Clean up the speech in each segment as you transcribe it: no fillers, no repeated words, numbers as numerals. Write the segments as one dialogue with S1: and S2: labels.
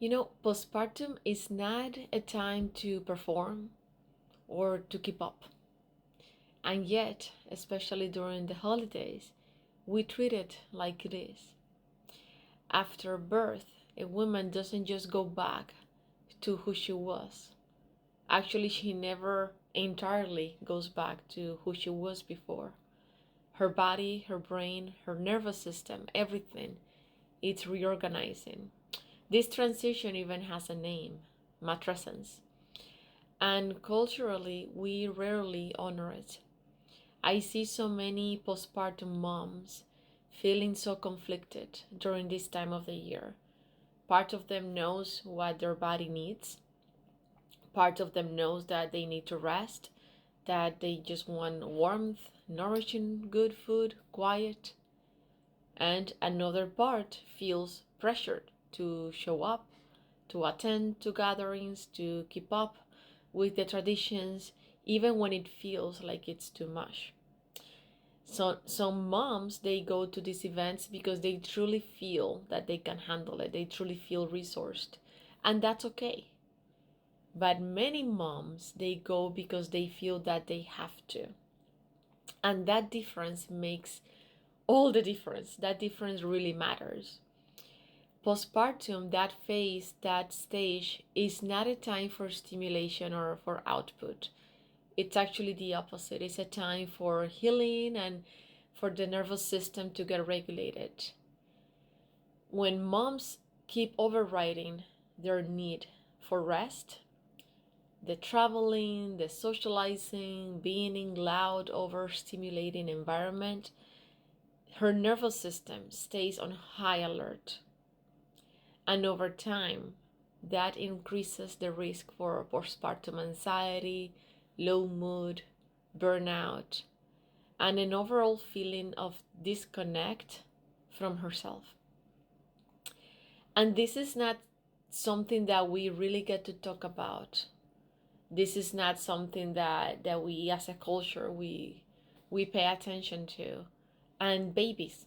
S1: Postpartum is not a time to perform or to keep up. And yet, especially during the holidays, we treat it like it is. After birth, a woman doesn't just go back to who she was. Actually, she never entirely goes back to who she was before. Her body, her brain, her nervous system, everything, it's reorganizing. This transition even has a name, matrescence. And culturally, we rarely honor it. I see so many postpartum moms feeling so conflicted during this time of the year. Part of them knows what their body needs. Part of them knows that they need to rest, that they just want warmth, nourishing, good food, quiet. And another part feels pressured to show up, to attend to gatherings, to keep up with the traditions, even when it feels like it's too much. So some moms, they go to these events because they truly feel that they can handle it. They truly feel resourced, and that's okay. But many moms, they go because they feel that they have to. And that difference makes all the difference. That difference really matters. Postpartum, that phase, that stage, is not a time for stimulation or for output. It's actually the opposite. It's a time for healing and for the nervous system to get regulated. When moms keep overriding their need for rest, the traveling, the socializing, being in loud, overstimulating environment, her nervous system stays on high alert. And over time, that increases the risk for postpartum anxiety, low mood, burnout, and an overall feeling of disconnect from herself. And this is not something that we really get to talk about. This is not something that we as a culture we pay attention to. And babies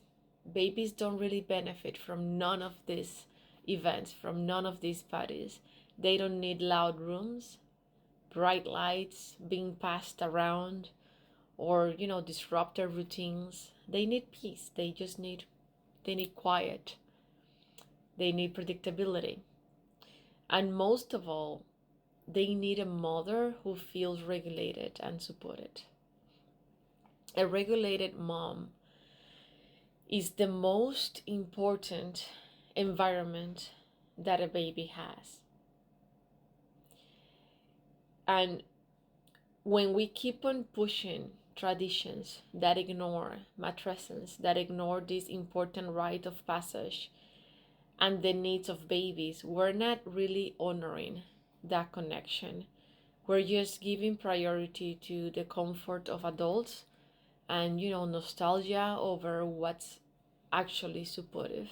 S1: don't really benefit from none of these events, from none of these parties. They don't need loud rooms, bright lights being passed around, or disrupt their routines. They need peace. They need quiet. They need predictability. And most of all, they need a mother who feels regulated and supported. A regulated mom is the most important environment that a baby has. And when we keep on pushing traditions that ignore matrescence, that ignore this important rite of passage and the needs of babies, we're not really honoring that connection. We're just giving priority to the comfort of adults and, nostalgia over what's actually supportive.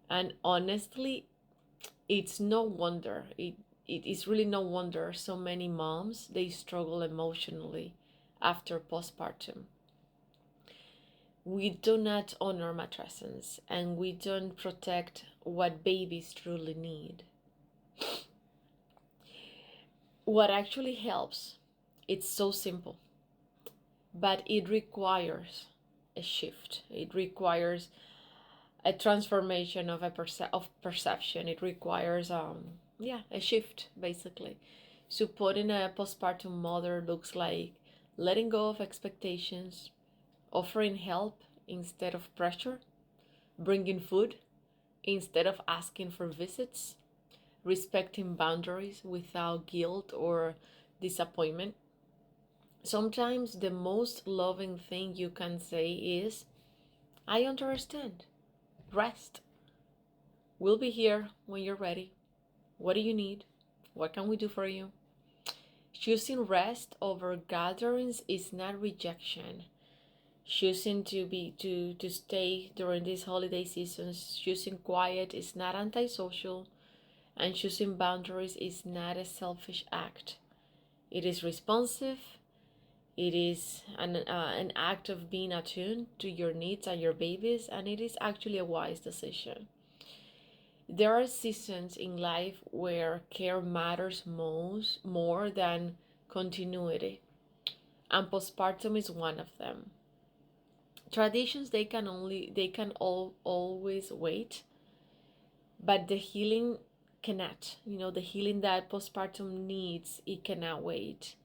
S1: And honestly, it's no wonder. It is really no wonder so many moms, they struggle emotionally after postpartum. We do not honor matrescence and we don't protect what babies truly need. What actually helps, it's so simple, but it requires a shift. It requires a transformation of perception. It requires a shift basically. Supporting a postpartum mother looks like letting go of expectations, offering help instead of pressure, bringing food instead of asking for visits, respecting boundaries without guilt or disappointment. Sometimes the most loving thing you can say is, I understand. Rest. We'll be here when you're ready. What do you need? What can we do for you? Choosing rest over gatherings is not rejection. Choosing to stay during these holiday seasons, choosing quiet is not antisocial, and choosing boundaries is not a selfish act. It is responsive. It is an act of being attuned to your needs and your babies, and it is actually a wise decision. There are seasons in life where care matters more than continuity, and postpartum is one of them. Traditions, they can always wait, but the healing cannot. The healing that postpartum needs, it cannot wait.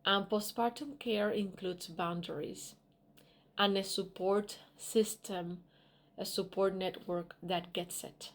S1: And postpartum care includes boundaries and a support system, a support network that gets it.